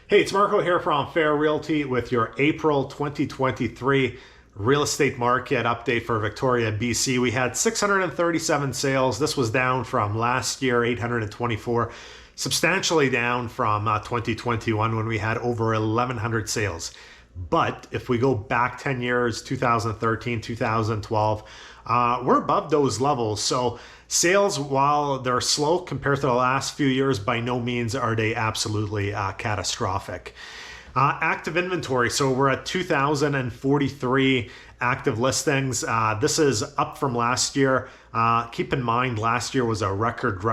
Hey, it's Marco here from Fair Realty with your April 2023 real estate market update for Victoria, BC. We had 637 sales. This was down from last year, 824, substantially down from 2021 when we had over 1,100 sales. But if we go back 10 years, 2013, 2012, we're above those levels. So sales, while they're slow compared to the last few years, by no means are they absolutely catastrophic. Active inventory. So we're at 2,043 active listings. This is up from last year. Keep in mind, last year was a record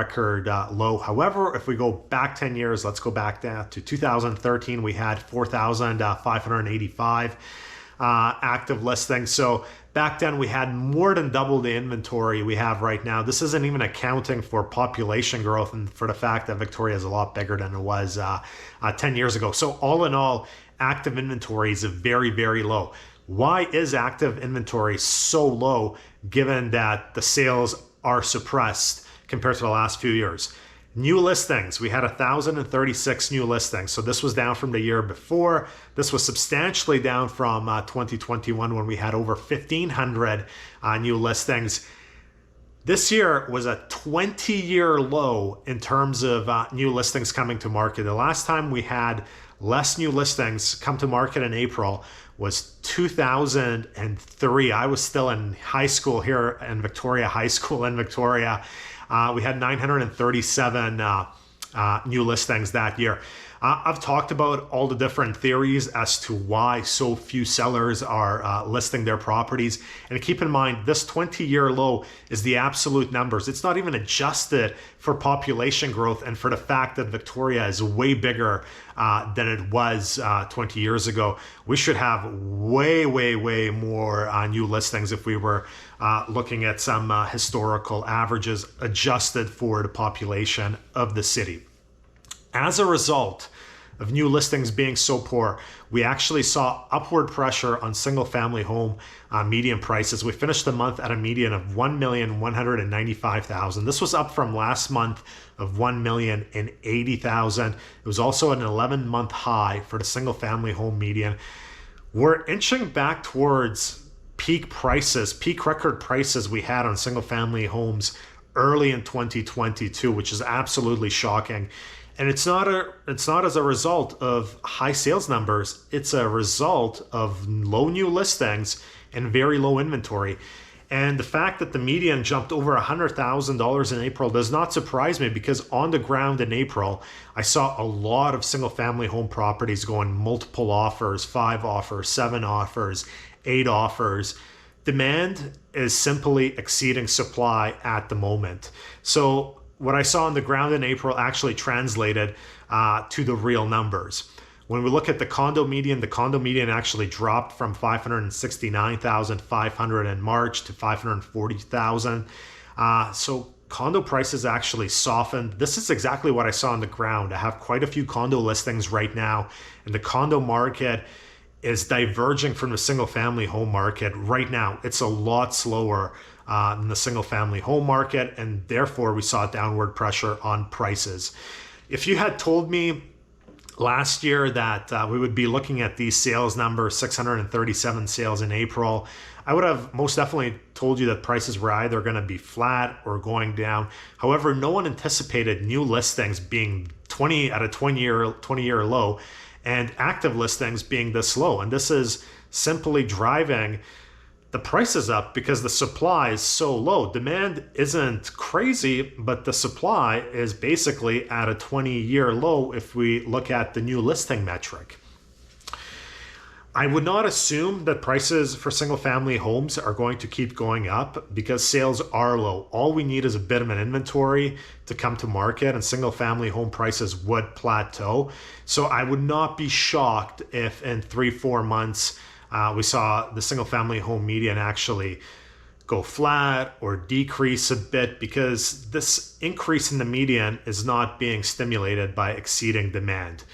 low. However, if we go back 10 years, let's go back to 2013, we had 4,585 active listings. So back then we had more than double the inventory we have right now. This isn't even accounting for population growth and for the fact that Victoria is a lot bigger than it was 10 years ago. So all in all, active inventory is very, very low. Why is active inventory so low given that the sales are suppressed compared to the last few years? New listings, we had 1,036 new listings. So this was down from the year before. This was substantially down from 2021 when we had over 1,500 new listings. This year was a 20-year low in terms of new listings coming to market. The last time we had less new listings come to market in April was 2003. I was still in high school here in Victoria, high school in Victoria. We had 937 new listings that year. I've talked about all the different theories as to why so few sellers are listing their properties. And keep in mind, this 20-year low is the absolute numbers. It's not even adjusted for population growth and for the fact that Victoria is way bigger than it was 20 years ago. We should have way more new listings if we were looking at some historical averages adjusted for the population of the city. As a result of new listings being so poor, we actually saw upward pressure on single-family home median prices. We finished the month at a median of $1,195,000. This was up from last month of $1,080,000. It was also an 11-month high for the single-family home median. We're inching back towards peak prices, peak record prices we had on single-family homes early in 2022, which is absolutely shocking. And it's not as a result of high sales numbers. It's a result of low new listings and very low inventory. And the fact that the median jumped over $100,000 in April does not surprise me, because on the ground in April, I saw a lot of single family home properties going multiple offers, 5 offers, 7 offers, 8 offers. Demand is simply exceeding supply at the moment. So what I saw on the ground in April actually translated to the real numbers. When we look at the condo median actually dropped from 569,500 in March to 540,000. So condo prices actually softened. This is exactly what I saw on the ground. I have quite a few condo listings right now, and the condo market is diverging from the single family home market right now. It's a lot slower than the single family home market, and therefore we saw downward pressure on prices. If you had told me last year that we would be looking at these sales numbers, 637 sales in April, I would have most definitely told you that prices were either going to be flat or going down. However, no one anticipated new listings being 20-year low and active listings being this low. And this is simply driving the prices up because the supply is so low. Demand isn't crazy, but the supply is basically at a 20-year low if we look at the new listing metric. I would not assume that prices for single family homes are going to keep going up because sales are low. All we need is a bit of an inventory to come to market, and single family home prices would plateau. So I would not be shocked if in 3-4 months we saw the single family home median actually go flat or decrease a bit, because this increase in the median is not being stimulated by exceeding demand.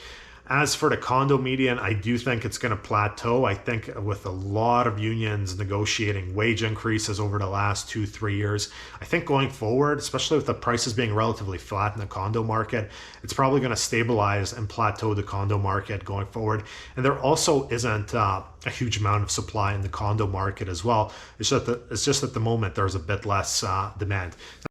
As for the condo median, I do think it's going to plateau. I think with a lot of unions negotiating wage increases over the last 2-3 years, I think going forward, especially with the prices being relatively flat in the condo market, it's probably going to stabilize and plateau the condo market going forward. And there also isn't a huge amount of supply in the condo market as well. It's just at the moment there's a bit less demand.